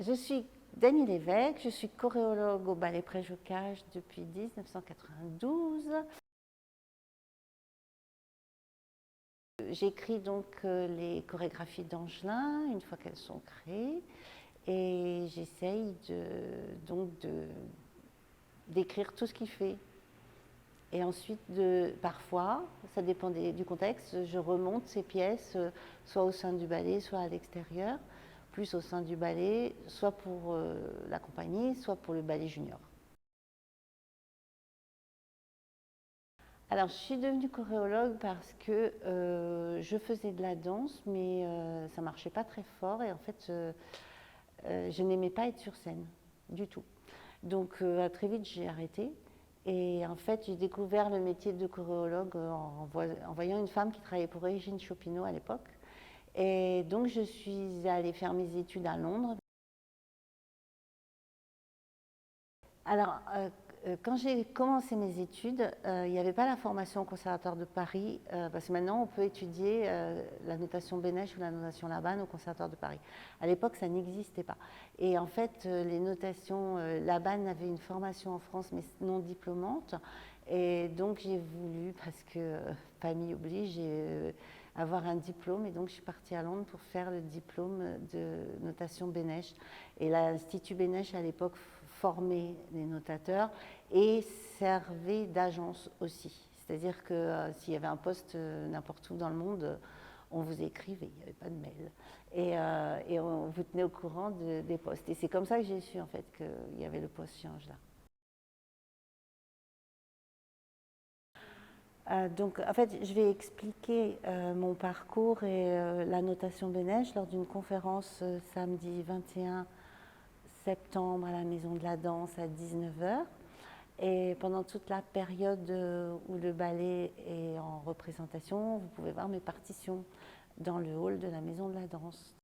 Je suis Dany Lévesque, je suis choréologue au Ballet Préjocage depuis 1992. J'écris donc les chorégraphies d'Angelin une fois qu'elles sont créées et j'essaye d'écrire tout ce qu'il fait. Et ensuite, parfois, ça dépend du contexte, je remonte ces pièces, soit au sein du ballet, soit à l'extérieur, plus au sein du ballet, soit pour la compagnie, soit pour le ballet junior. Alors, je suis devenue choréologue parce que je faisais de la danse, mais ça ne marchait pas très fort et en fait, je n'aimais pas être sur scène du tout. Donc, très vite, j'ai arrêté. Et en fait, j'ai découvert le métier de choréologue en voyant une femme qui travaillait pour Régine Chopineau à l'époque. Et donc, je suis allée faire mes études à Londres. Alors, quand j'ai commencé mes études, il n'y avait pas la formation au Conservatoire de Paris, parce que maintenant on peut étudier la notation Bénèche ou la notation Laban au Conservatoire de Paris. À l'époque, ça n'existait pas. Et en fait, les notations Laban avaient une formation en France, mais non diplômante. Et donc j'ai voulu, parce que famille oblige, avoir un diplôme. Et donc je suis partie à Londres pour faire le diplôme de notation Bénèche. Et l'Institut Bénèche, à l'époque, formait les notateurs et servait d'agence aussi. C'est-à-dire que s'il y avait un poste n'importe où dans le monde, on vous écrivait, il n'y avait pas de mail. Et on vous tenait au courant des postes. Et c'est comme ça que j'ai su en fait qu'il y avait le poste chez Angelin. Donc, en fait, je vais expliquer mon parcours et la notation Bénèche lors d'une conférence samedi 21 septembre à la Maison de la Danse à 19h. Et pendant toute la période où le ballet est en représentation, vous pouvez voir mes partitions dans le hall de la Maison de la Danse.